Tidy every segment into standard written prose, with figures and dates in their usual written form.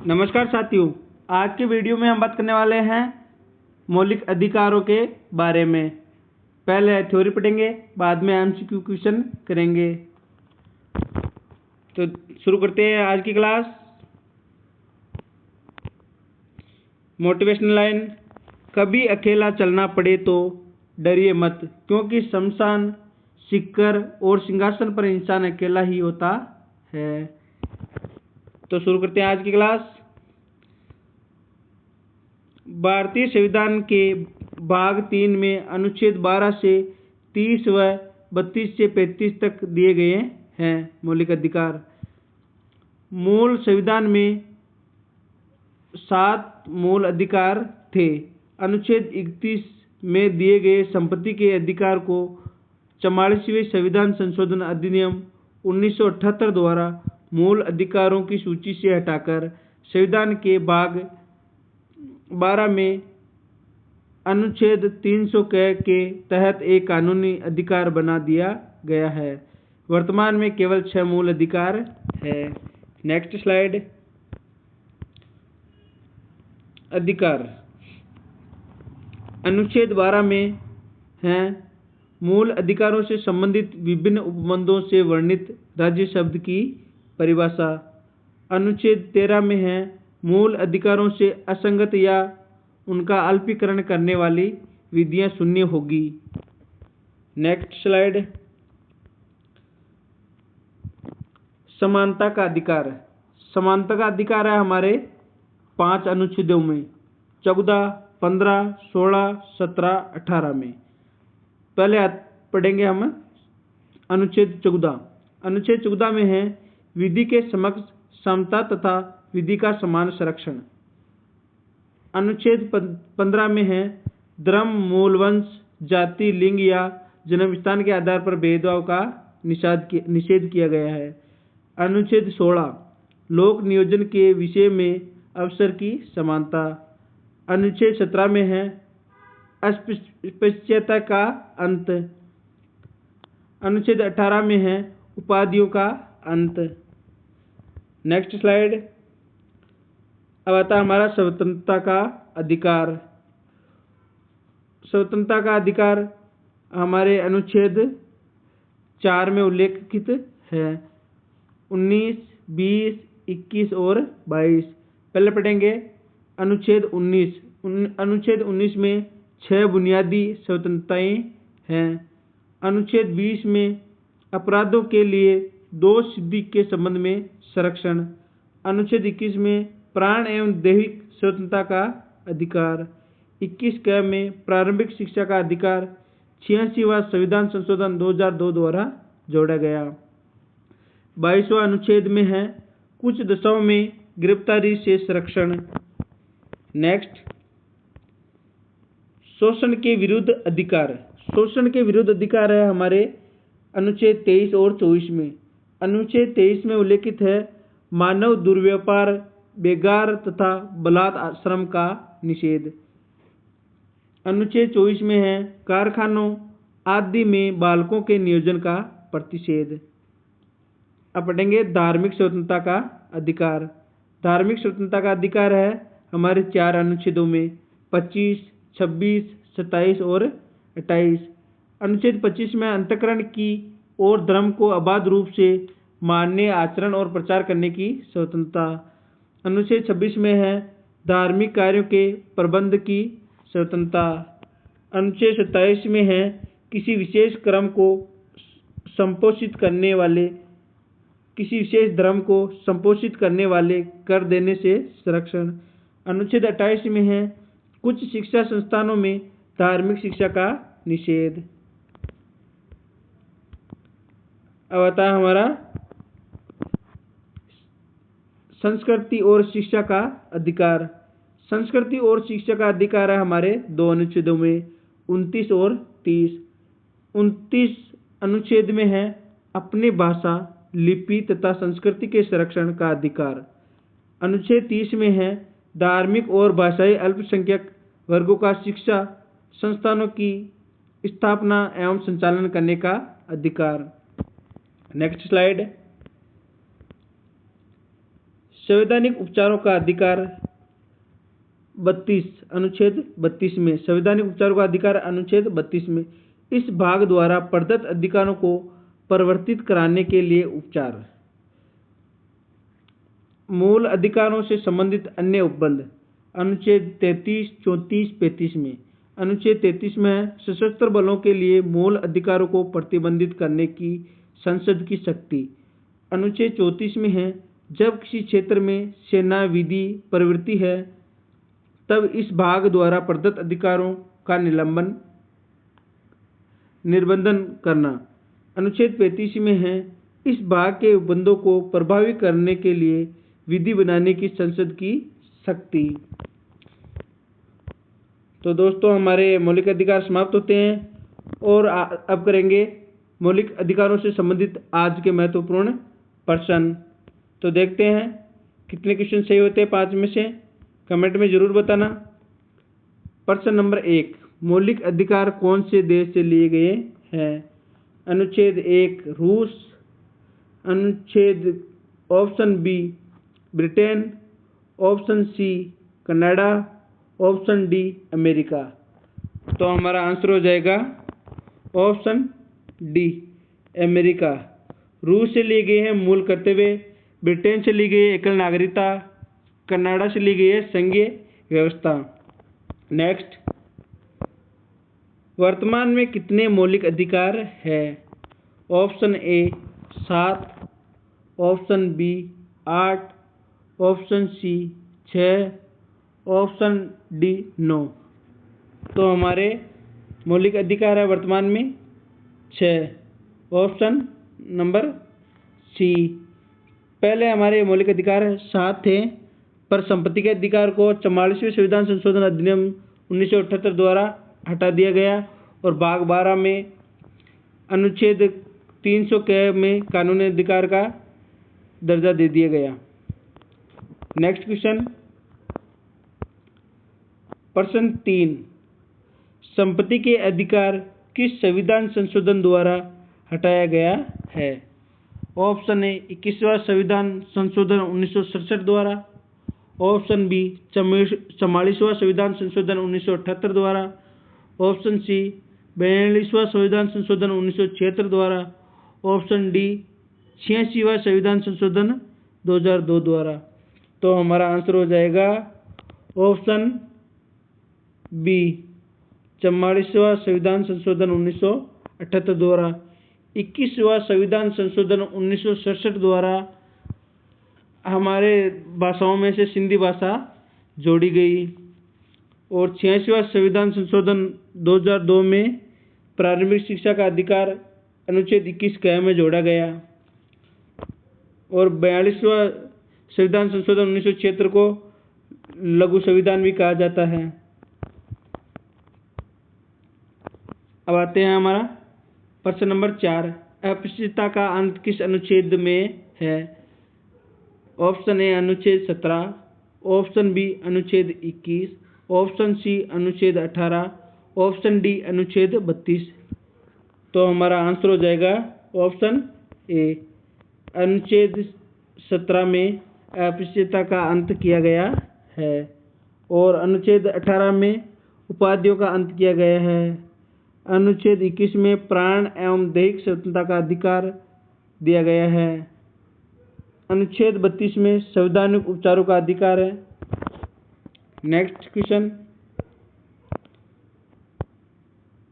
नमस्कार साथियों, आज के वीडियो में हम बात करने वाले हैं मौलिक अधिकारों के बारे में। पहले थ्योरी पढ़ेंगे, बाद में एमसीक्यू क्वेश्चन करेंगे। तो शुरू करते हैं आज की क्लास। मोटिवेशनल लाइन, कभी अकेला चलना पड़े तो डरिए मत, क्योंकि शमशान, सिक्कर और सिंहासन पर इंसान अकेला ही होता है। तो शुरू करते हैं आज की क्लास। भारतीय संविधान के भाग 3 में अनुच्छेद 12 से 30 व 32 से 35 तक दिए गए हैं मौलिक अधिकार। मूल संविधान में 7 मूल अधिकार थे। अनुच्छेद 31 में दिए गए संपत्ति के अधिकार को 44वें संविधान संशोधन अधिनियम 1978 द्वारा मूल अधिकारों की सूची से हटाकर संविधान के भाग 12 में अनुच्छेद 300 के तहत एक कानूनी अधिकार बना दिया गया है। वर्तमान में केवल 6 मूल अधिकार है। Next slide. अधिकार अनुच्छेद 12 में हैं मूल अधिकारों से संबंधित विभिन्न उपबंधों से वर्णित राज्य शब्द की परिभाषा। अनुच्छेद 13 में है मूल अधिकारों से असंगत या उनका अल्पीकरण करने वाली विधियां शून्य होगी। Next slide. समानता का अधिकार। समानता का अधिकार है हमारे 5 अनुच्छेदों में 14, 15, 16, 17, 18 में। पहले पढ़ेंगे हम अनुच्छेद 14। अनुच्छेद 14 में है विधि के समक्ष समता तथा विधि का समान संरक्षण। अनुच्छेद 15 में है धर्म, मूल वंश, जाति, लिंग या जन्म स्थान के आधार पर भेदभाव का निषेध किया गया है। अनुच्छेद 16 लोक नियोजन के विषय में अवसर की समानता। अनुच्छेद 17 में है अस्पृश्यता का अंत। अनुच्छेद 18 में है उपाधियों का अंत। Next slide. अब आता है हमारा स्वतंत्रता का अधिकार। स्वतंत्रता का अधिकार हमारे अनुच्छेद 4 में उल्लेखित है। 19, 20, 21 और 22। पहले पढ़ेंगे अनुच्छेद 19। अनुच्छेद 19 में 6 बुनियादी स्वतंत्रताएं हैं। अनुच्छेद 20 में अपराधों के लिए दोष सिद्धि के संबंध में संरक्षण। अनुच्छेद 21 में प्राण एवं दैहिक स्वतंत्रता का अधिकार। 21 क में प्रारंभिक शिक्षा का अधिकार 86वां संविधान संशोधन 2002 द्वारा जोड़ा गया। 22वां अनुच्छेद में है कुछ दशाओं में गिरफ्तारी से संरक्षण। नेक्स्ट। शोषण के विरुद्ध अधिकार। शोषण के विरुद्ध अधिकार है हमारे अनुच्छेद 23 और 24 में। अनुच्छेद 23 में उल्लेखित है मानव दुर्व्यापार, बेगार तथा बलात् श्रम का निषेध। अनुच्छेद 24 में है कारखानों आदि में बालकों के नियोजन का प्रतिषेध। अब पढ़ेंगे धार्मिक स्वतंत्रता का अधिकार। धार्मिक स्वतंत्रता का अधिकार है हमारे 4 अनुच्छेदों में 25, 26, 27 और 28। अनुच्छेद 25 में अंतःकरण की और धर्म को अबाध रूप से मानने, आचरण और प्रचार करने की स्वतंत्रता। अनुच्छेद 26 में है धार्मिक कार्यों के प्रबंध की स्वतंत्रता। अनुच्छेद 27 में है किसी विशेष क्रम को संपोषित करने वाले, किसी विशेष धर्म को संपोषित करने वाले कर देने से संरक्षण। अनुच्छेद 28 में है कुछ शिक्षा संस्थानों में धार्मिक शिक्षा का निषेध। अब आता है हमारा संस्कृति और शिक्षा का अधिकार। संस्कृति और शिक्षा का अधिकार है हमारे 2 अनुच्छेदों में 29 और 30। 29 अनुच्छेद में है अपनी भाषा, लिपि तथा संस्कृति के संरक्षण का अधिकार। अनुच्छेद 30 में है धार्मिक और भाषाई अल्पसंख्यक वर्गों का शिक्षा संस्थानों की स्थापना एवं संचालन करने का अधिकार। Next slide. संवैधानिक उपचारों का अधिकार 32 अनुच्छेद 32 में, संवैधानिक उपचारों का अधिकार अनुच्छेद 32 में इस भाग द्वारा प्रदत्त अधिकारों को परिवर्तित कराने के लिए उपचार। मूल अधिकारों से संबंधित अन्य उपबंध अनुच्छेद 33, 34, 35 में। अनुच्छेद 33 में सशस्त्र बलों के लिए मूल अधिकारों को प्रतिबंधित करने की संसद की शक्ति। अनुच्छेद 34 में है, जब किसी क्षेत्र में सेना विधि प्रवृत्ति है तब इस भाग द्वारा प्रदत्त अधिकारों का निर्बंधन करना। अनुच्छेद 35 में है, इस भाग के उपबंधों को प्रभावी करने के लिए विधि बनाने की संसद की शक्ति। तो दोस्तों हमारे मौलिक अधिकार समाप्त होते हैं और अब करेंगे मौलिक अधिकारों से संबंधित आज के महत्वपूर्ण प्रश्न। तो देखते हैं कितने क्वेश्चन सही होते हैं 5 में से, कमेंट में जरूर बताना। प्रश्न नंबर 1, मौलिक अधिकार कौन से देश से लिए गए हैं? अनुच्छेद 1 रूस, अनुच्छेद option B Britain, option C Canada, option D America. तो हमारा आंसर हो जाएगा ऑप्शन डी अमेरिका। रूस से लिए गए हैं मूल कर्तव्य, ब्रिटेन से ली गई है एकल नागरिकता, कनाडा से ली गई है संघीय व्यवस्था। नेक्स्ट, वर्तमान में कितने मौलिक अधिकार है? Option A 7, option B 8, option C 6, option D 9। तो हमारे मौलिक अधिकार है वर्तमान में 6, ऑप्शन नंबर सी। पहले हमारे मौलिक अधिकार 7 थे, पर संपत्ति के अधिकार को 44वें संविधान संशोधन अधिनियम 1978 द्वारा हटा दिया गया और भाग 12 में अनुच्छेद 300 के में कानूनी अधिकार का दर्जा दे दिया गया। नेक्स्ट क्वेश्चन, प्रश्न 3, संपत्ति के अधिकार किस संविधान संशोधन द्वारा हटाया गया है? ऑप्शन ए 21वां संविधान संशोधन 1967 द्वारा, ऑप्शन बी 44वां संविधान संशोधन 1978 द्वारा, ऑप्शन सी 42वां संविधान संशोधन 1976 द्वारा, ऑप्शन डी 86वां संविधान संशोधन 2002 द्वारा। तो हमारा आंसर हो जाएगा ऑप्शन बी 44वां संविधान संशोधन 1978 द्वारा। 21वां संविधान संशोधन 1967 द्वारा हमारे भाषाओं में से सिंधी भाषा जोड़ी गई और 86वां संविधान संशोधन 2002 में प्रारंभिक शिक्षा का अधिकार अनुच्छेद 21 क में जोड़ा गया और 42वां संविधान संशोधन 1976 को लघु संविधान भी कहा जाता है। अब आते हैं हमारा प्रश्न नंबर 4, अस्पृश्यता का अंत किस अनुच्छेद में है? ऑप्शन ए अनुच्छेद 17, ऑप्शन बी अनुच्छेद 21, ऑप्शन सी अनुच्छेद 18, ऑप्शन डी अनुच्छेद 32। तो हमारा आंसर हो जाएगा ऑप्शन ए अनुच्छेद 17 में अस्पृश्यता का अंत किया गया है और अनुच्छेद 18 में उपाधियों का अंत किया गया है। अनुच्छेद 21 में प्राण एवं दैहिक स्वतंत्रता का अधिकार दिया गया है। अनुच्छेद 32 में संवैधानिक उपचारों का अधिकार है। नेक्स्ट क्वेश्चन,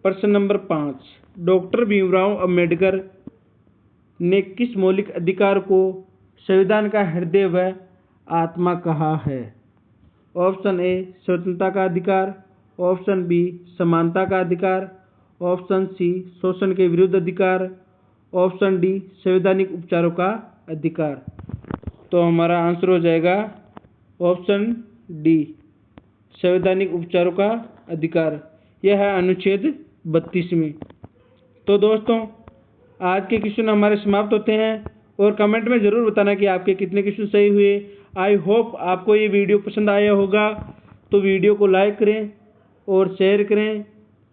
प्रश्न नंबर 5, डॉक्टर भीमराव अंबेडकर ने किस मौलिक अधिकार को संविधान का हृदय व आत्मा कहा है? ऑप्शन ए स्वतंत्रता का अधिकार, ऑप्शन बी समानता का अधिकार, ऑप्शन सी शोषण के विरुद्ध अधिकार, ऑप्शन डी संवैधानिक उपचारों का अधिकार। तो हमारा आंसर हो जाएगा ऑप्शन डी संवैधानिक उपचारों का अधिकार। यह है अनुच्छेद 32 में। तो दोस्तों आज के क्वेश्चन हमारे समाप्त होते हैं और कमेंट में ज़रूर बताना कि आपके कितने क्वेश्चन सही हुए। आई होप आपको ये वीडियो पसंद आया होगा, तो वीडियो को लाइक करें और शेयर करें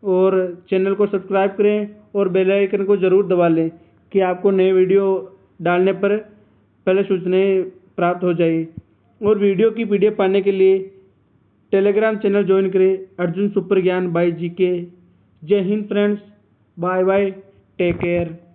और चैनल को सब्सक्राइब करें और बेल आइकन को ज़रूर दबा लें कि आपको नए वीडियो डालने पर पहले सूचनाएं प्राप्त हो जाए। और वीडियो की PDF पाने के लिए टेलीग्राम चैनल ज्वाइन करें Arjun super Gyan by GK। जय हिंद friends, bye bye, take care.